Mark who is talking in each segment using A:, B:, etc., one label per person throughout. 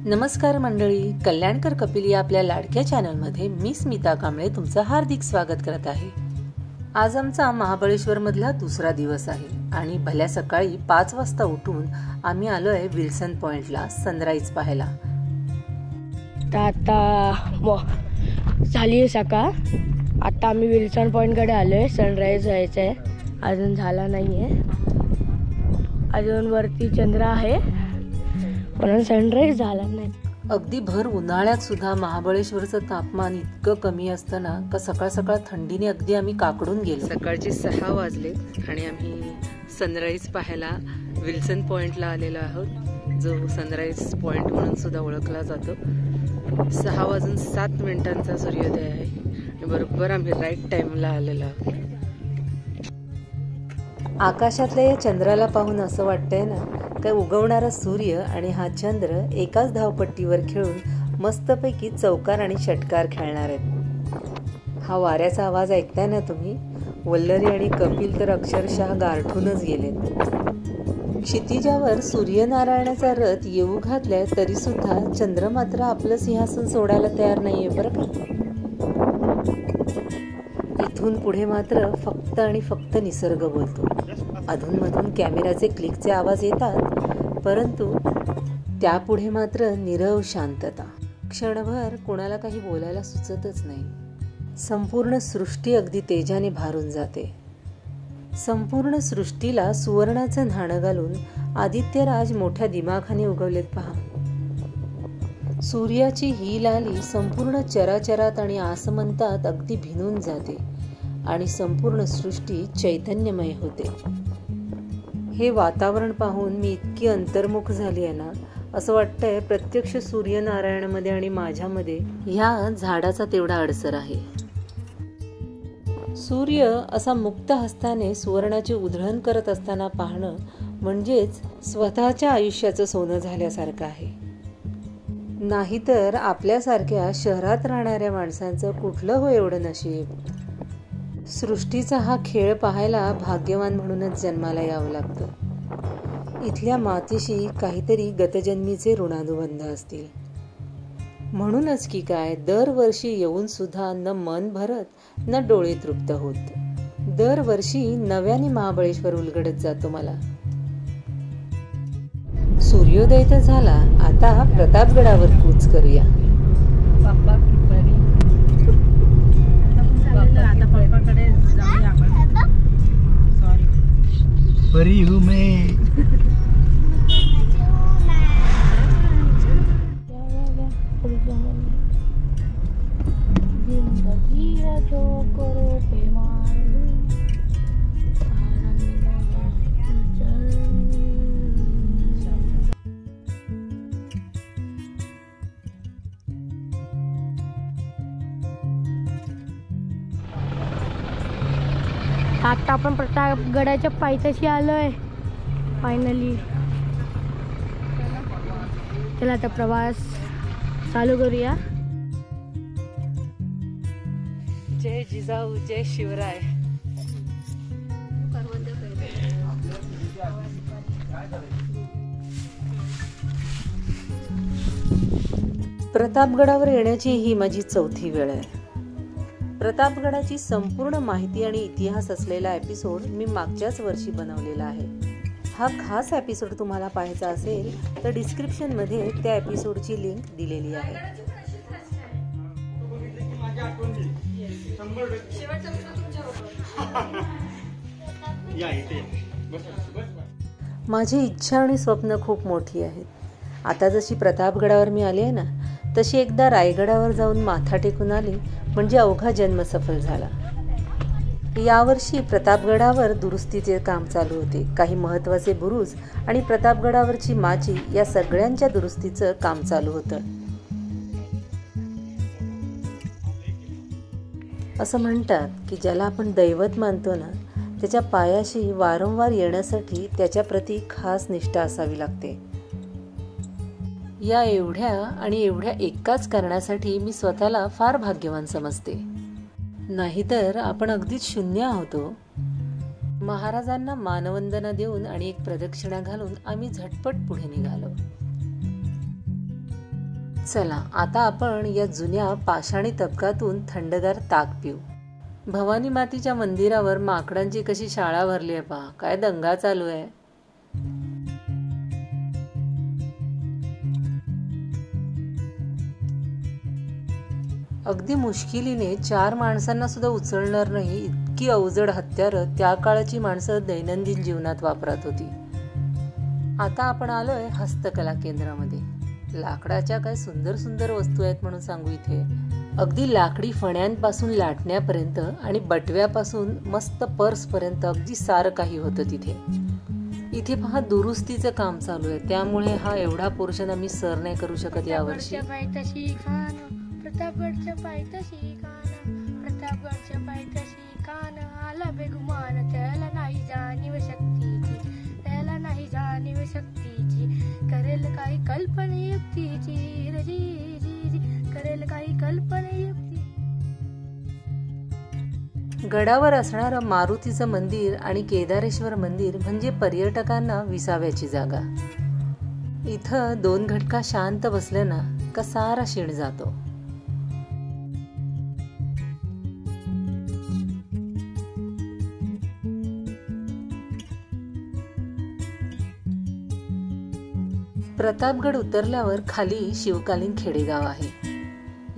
A: नमस्कार मंडळी, कल्याणकर कपिल या आपल्या लाडक्या चॅनलमध्ये मी स्मिता कांबळे तुमचं हार्दिक स्वागत करत आहे। आज आमचा महाबळेश्वर मधला दुसरा दिवस आहे आणि भल्या सकाळी 5 वाजता उठून आम्ही आलोय विल्सन पॉइंटला सनराइज पाहायला।
B: आता झाली आहे सकाळ। आता आम्ही विल्सन पॉइंटकडे आलोय। सनराइज व्हायचा आहे, अजून झाला नाहीये। अजून वरती चंद्र आहे पण सनराइज झाला नाही।
A: अगदी भर उन्हाळ्यात सुद्धा महाबळेश्वरचं तापमान इतकं कमी असताना का सकाळ सकाळ थंडीने अगदी आम्ही काकडून गेलो। सकाळचे 6 वाजले आणि आम्ही सनराइज पाहायला विल्सन पॉइंटला आलेलो आहोत, जो सनराइज पॉइंट म्हणून सुद्धा ओळखला जातो। 6:07 सूर्योदय आहे आणि बरोबर आम्ही राईट टाइमला आलेलो आहोत। आकाशातल्या या चंद्राला पाहून असं वाटतंय ना काय उगवणारा सूर्य आणि हा चंद्र एकाच धावपट्टीवर खेळून मस्तपैकी चौकार आणि षटकार खेळणार आहेत। हा वाऱ्याचा आवाज ऐकताय ना तुम्ही? वल्लरी आणि कपिल तर अक्षरशः गारठूनच गेलेत। क्षितिजावर सूर्यनारायणाचा रथ येऊ घातलाय तरी सुद्धा चंद्र मात्र आपलं सिंहासन सोडायला तयार नाहीये बरं का। इथून पुढे मात्र फक्त आणि फक्त निसर्ग बोलतो। अधूनमधून कॅमेराचे क्लिकचे आवाज येतात, परंतु त्यापुढे मात्र नीरव शांतता। क्षणभर कोणाला काही बोलायला सुचतच नाही। संपूर्ण सृष्टी अगदी तेजाने भारून जाते। संपूर्ण सृष्टीला सुवर्णाचं न्हाणं घालून आदित्यराज मोठ्या दिमाखाने उगवलेत पहा। सूर्याची ही लाली संपूर्ण चराचरात आणि आसमंतात अगदी भिनून जाते आणि संपूर्ण सृष्टी चैतन्यमय होते। हे वातावरण पाहून मी इतकी अंतर्मुख झाली आहे ना, असं वाटतंय प्रत्यक्ष सूर्यनारायणामध्ये आणि माझ्यामध्ये ह्या झाडाचा तेवढा अडसर आहे। सूर्य असा मुक्त हस्ताने सुवर्णाची उधळण करत असताना पाहणं म्हणजेच स्वतःच्या आयुष्याचं सोनं झाल्यासारखं आहे। नाहीतर आपल्यासारख्या शहरात राहणाऱ्या माणसांचं कुठलं हो एवढं नशीब। सृष्टीचा हा खेळ पाहायला भाग्यवान म्हणूनच जन्माला यावं लागतं। इथल्या मातीशी काहीतरी गतजन्मीचे ऋणानुबंध असतील। म्हणूनच की काय दरवर्षी येऊन सुद्धा न मन भरत न डोळे तृप्त होत। दरवर्षी नव्याने महाबळेश्वर उलगडत जातो मला। सूर्योदय तर झाला, आता प्रतापगडावर कूच करूया।
C: परी हूँ मैं।
B: आता आपण प्रतापगडाच्या पायथ्याशी आलोय फायनली। चला आता प्रवास चालू करूया।
A: जय जिजाऊ, जय शिवराय। प्रतापगडावर येण्याची ही माझी 4थी वेळ आहे। प्रतापगडाची संपूर्ण माहिती आणि इतिहास असलेला एपिसोड मी मागच्याच वर्षी बनवलेला आहे। हा खास एपिसोड तुम्हाला पाहायचा असेल तर डिस्क्रिप्शन मध्ये त्या एपिसोडची लिंक दिलेली आहे। माझी इच्छा आणि स्वप्न खूप मोठी आहेत। आता जशी प्रतापगडावर मी आली आहे ना, तशी एकदा रायगडावर जाऊन माथा टेकून आली म्हणजे अवघा जन्म सफल झाला। यावर्षी प्रतापगडावर दुरुस्तीचे काम चालू होते। काही महत्त्वाचे बुरुज आणि प्रतापगडावरची माची या सगळ्यांच्या दुरुस्तीचं काम चालू होतं। असं म्हणतात की ज्याला आपण दैवत मानतो ना, त्याच्या पायाशी वारंवार येण्यासाठी त्याच्या प्रती खास निष्ठा असावी लागते। या एवढ्या आणि एवढ्या एकाच कारणासाठी मी स्वतःला फार भाग्यवान समजते। नाहीतर आपण अगदीच शून्य आहोत। महाराजांना मानवंदना देऊन आणि एक प्रदक्षिणा घालून आम्ही झटपट पुढे निघालो। चला आता आपण या जुन्या पाषाणी तबकातून थंडगार ताक पिऊ. भवानी मातीच्या मंदिरावर माकडांची कशी शाळा भरली आहे पहा, काय दंगा चालू आहे. अगदी मुश्किलीने 4 माणसांना सुद्धा उचलणार नाही इतकी अवजड हत्यारं त्या काळाची माणसं दैनंदिन जीवनात वापरत होती. आता आपण आलोय हस्तकला केंद्रामध्ये. लाकडाच्या काय सुंदर सुंदर वस्तू आहेत म्हणून सांगू इथे. अगदी लाकडी फण्यांपासून लाटण्यापर्यंत आणि बटव्यापासून मस्त पर्स पर्यंत अगदी सारं काही होतं तिथे. इथे पहा दुरुस्तीचं काम चालू आहे, त्यामुळे हा एवढा पोर्शन आम्ही सर नाही करू शकत यावर्षी.
B: प्रतापगडच्या पायथ्याशी कान आला बेगुमान, त्याला नाही जाणीव शक्तीची, करेल काही कल्पनायुक्तीची, करेल काही कल्पनायुक्ती.
A: गडावर असणारं मारुतीचं मंदिर आणि केदारेश्वर मंदिर म्हणजे पर्यटकांना विसाव्याची जागा. इथं 2 घटका शांत बसले ना का सारा शिण जातो. प्रतापगड उतरल्यावर खाली शिवकालीन खेडेगाव आहे.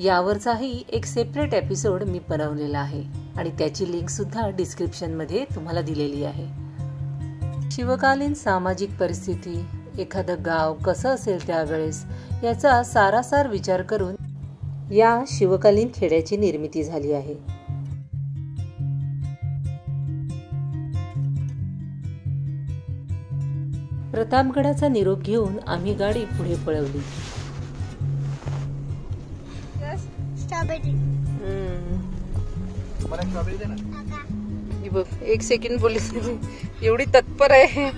A: यावरचाही एक सेपरेट एपिसोड मी बनवलेला आहे आणि त्याची लिंक सुद्धा डिस्क्रिप्शन मध्ये तुम्हाला दिलेली आहे. शिवकालीन सामाजिक परिस्थिती, एखादं गाव कसं असेल त्यावेळेस याचा सारासार विचार करून या शिवकालीन खेड्याची निर्मिती झाली आहे. प्रतापगडाचा निरोप घेऊन आम्ही गाडी पुढे पळवली. एक सेकंड बोलीस, एवढी तत्पर आहे.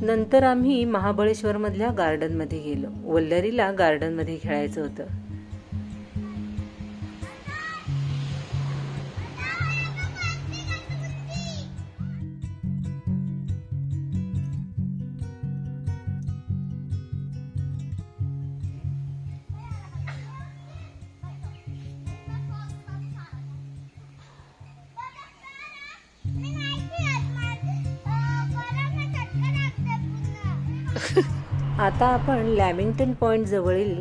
A: नंतर आम्ही महाबळेश्वर मधल्या गार्डन मध्ये गेलो. वल्लरीला गार्डन मध्ये खेळायचं होतं. आता आपण लॅमिंग्टन पॉइंट जवळील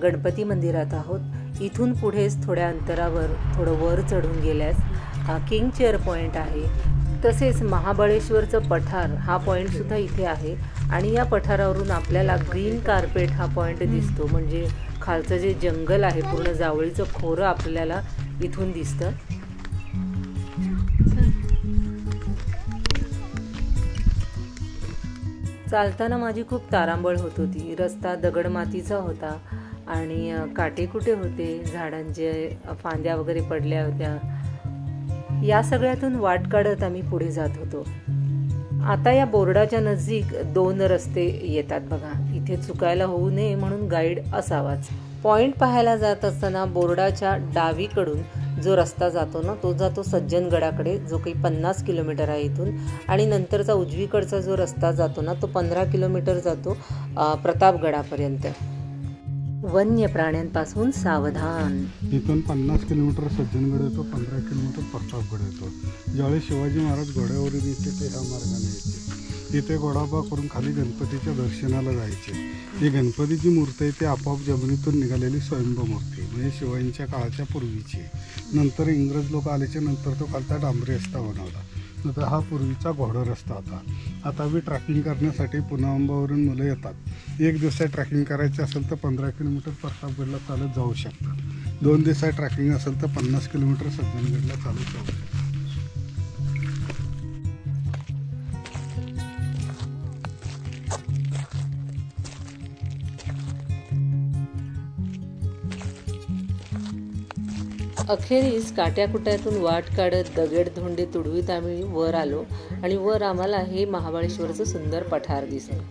A: गणपती मंदिरात आहोत. इथून पुढेच थोड्या अंतरावर थोडं वर चढून गेल्यास किंग चेअर पॉइंट आहे. तसेच महाबळेश्वरचं पठार हा पॉइंट सुद्धा इथे आहे आणि या पठारावरून आपल्याला ग्रीन कार्पेट हा पॉइंट दिसतो. म्हणजे खालचं जे जंगल आहे पूर्ण जावळीचं खोरं आपल्याला इथून दिसतं. चालताना माझी खूप तारांबळ होत होती. रस्ता दगड मातीचा होता आणि काटेकुटे होते, झाडांचे फांद्या वगैरे पडल्या होत्या. या सगळ्यातून वाट काढत आम्ही पुढे जात होतो. आता या बोर्डाच्या नजीक 2 रस्ते येतात बघा. इथे चुकायला होऊ नये म्हणून गाईड असावाच. पॉइंट पाहायला जात असताना बोर्डाच्या डावीकडून जो रस्ता जातो ना तो जातो सज्जनगडाकडे, जो काही 50 किलोमीटर आहे इथून. आणि नंतरचा उजवीकडचा जो रस्ता जातो ना तो 15 किलोमीटर जातो प्रतापगडापर्यंत. वन्य प्राण्यांपासून सावधान.
D: इथून 50 किलोमीटर सज्जनगड येतो, 15 किलोमीटर प्रतापगड येतो. ज्यावेळी शिवाजी महाराज घोड्यावरून येते ते ह्या मार्गाने येते. इथे घोडाबा करून खाली गणपतीच्या दर्शनाला जायचे. ही गणपतीची मूर्ती आहे ती आपोआप जमिनीतून निघालेली स्वयंभू मूर्ती, म्हणजे शिवाजींच्या काळाच्या पूर्वीची. नंतर इंग्रज लोक आल्याच्या नंतर तो खालता डांबरी रस्ता बनवला. नंतर हा पूर्वीचा घोडा रस्ता होता. आता बी ट्रॅकिंग करण्यासाठी पुन्हा अंबावरून मुलं येतात. 1 दिवसात ट्रॅकिंग करायची असेल तर 15 किलोमीटर प्रतापगडला चालत जाऊ शकतात. 2 दिवसात ट्रॅकिंग असेल तर 50 किलोमीटर सज्जनगडला चालत जाऊ शकतात.
A: अखेरीस काट्याकुट्यातून वाट काढत दगड धोंडे तुडवीत आम्ही वर आलो आणि वर आम्हाला हे महाबळेश्वरचं सुंदर पठार दिसलं.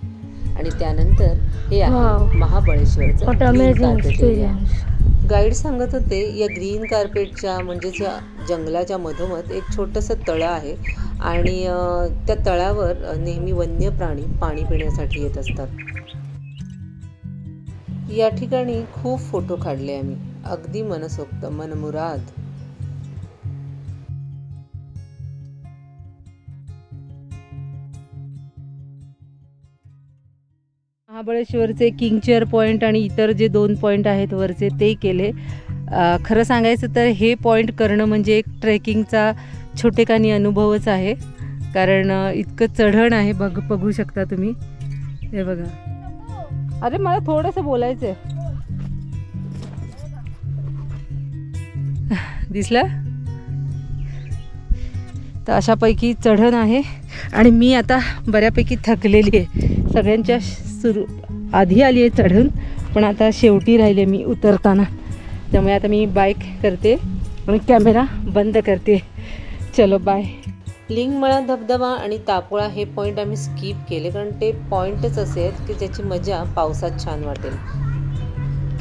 A: आणि त्यानंतर हे आहे महाबळेश्वरचं गाईड सांगत होते या ग्रीन कार्पेटच्या म्हणजेच या जंगलाच्या मधोमध एक छोटंसं तळं आहे आणि त्या तळ्यावर नेहमी वन्य प्राणी पाणी पिण्यासाठी येत असतात. या ठिकाणी खूप फोटो काढले आम्ही, अगदी मनसोक्त, मनमुराद. महाबळेश्वरचे किंग चेअर पॉईंट आणि इतर जे 2 पॉईंट आहेत वरचे ते केले. खरं सांगायचं तर हे पॉईंट करणं म्हणजे एक ट्रेकिंगचा छोटेखानी अनुभवच आहे, कारण इतकं चढण आहे. बघू शकता तुम्ही, हे बघा. अरे मला थोडंसं बोलायचं आहे. दिसलं तर अशापैकी चढण आहे आणि मी आता बऱ्यापैकी थकलेली आहे. सगळ्यांच्या आधी आली आहे चढून, पण आता शेवटी राहिले मी उतरताना. त्यामुळे आता मी बाईक करते आणि कॅमेरा बंद करते. चलो बाय. लिंगमळा धबधबा आणि तापोळा हे पॉईंट आम्ही स्किप केले, कारण ते पॉईंटच असे आहेत की ज्याची मजा पावसात छान वाटेल.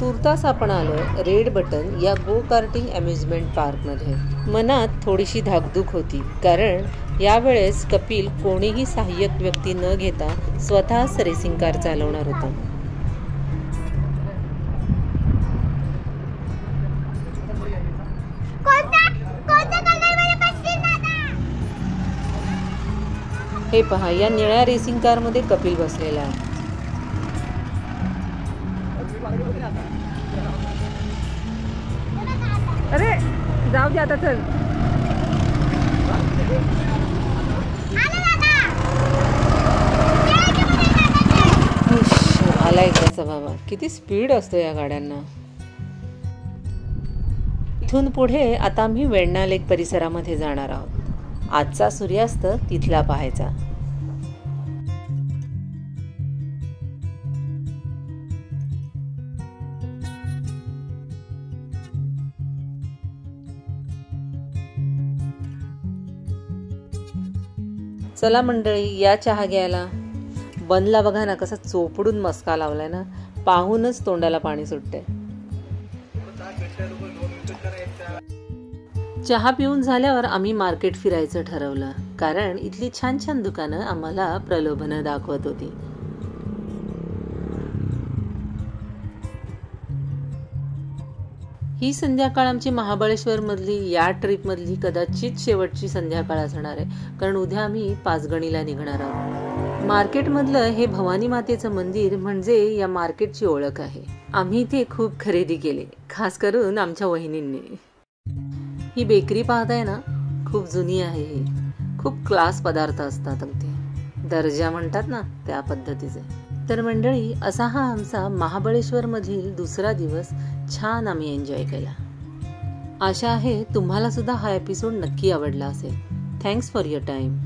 A: तुर्तास आपण आलो रेड बटन या गो कार्टिंग अम्युजमेंट पार्कमध्ये. मनात थोडीशी धाकधूक होती, कारण यावेळेस कपिल कोणीही सहाय्यक व्यक्ती न घेता स्वतःच रेसिंग कार चालवणार होता. हे पहा, या निळ्या रेसिंग कारमध्ये कपिल बसलेला आहे. अरे जाऊ दे आता, चल. आलाय कसा बाबा, किती स्पीड असतो या गाड्यांना. इथून पुढे आता आम्ही वेण्णा लेक परिसरामध्ये जाणार आहोत. आजचा सूर्यास्त तिथला पाहायचा. चला मंडळी, या चहा घ्यायला. बनला बघा ना, कसा चोपडून मस्का लावलाय ना, पाहूनच तोंडाला पाणी सुटते. चहा पिऊन झाल्यावर आम्ही मार्केट फिरायचं ठरवलं, कारण इथली छान छान दुकानं आम्हाला प्रलोभनं दाखवत होती. ही संध्याकाळ आमची महाबळेश्वरमधली या ट्रिपमधली कदाचित शेवटची संध्याकाळ असणार आहे, कारण उद्या आम्ही पाचगणीला निघणार आहोत. मार्केटमधलं हे भवानी मातेचं मंदिर म्हणजे या मार्केटची ओळख आहे. आम्ही इथे खूप खरेदी केली, खास करून आमच्या वहिनींनी. ही बेकरी पाहताय ना, खूप जुनी आहे. ही खूप क्लास पदार्थ असतात, अगदी दर्जा म्हणतात ना त्या पद्धतीचे. तर मंडळी, असा हा आमचा महाबळेश्वरमधील दुसरा दिवस छान आम्ही एन्जॉय केला. आशा आहे तुम्हाला सुद्धा हा एपिसोड नक्की आवडला असेल. Thanks for your time.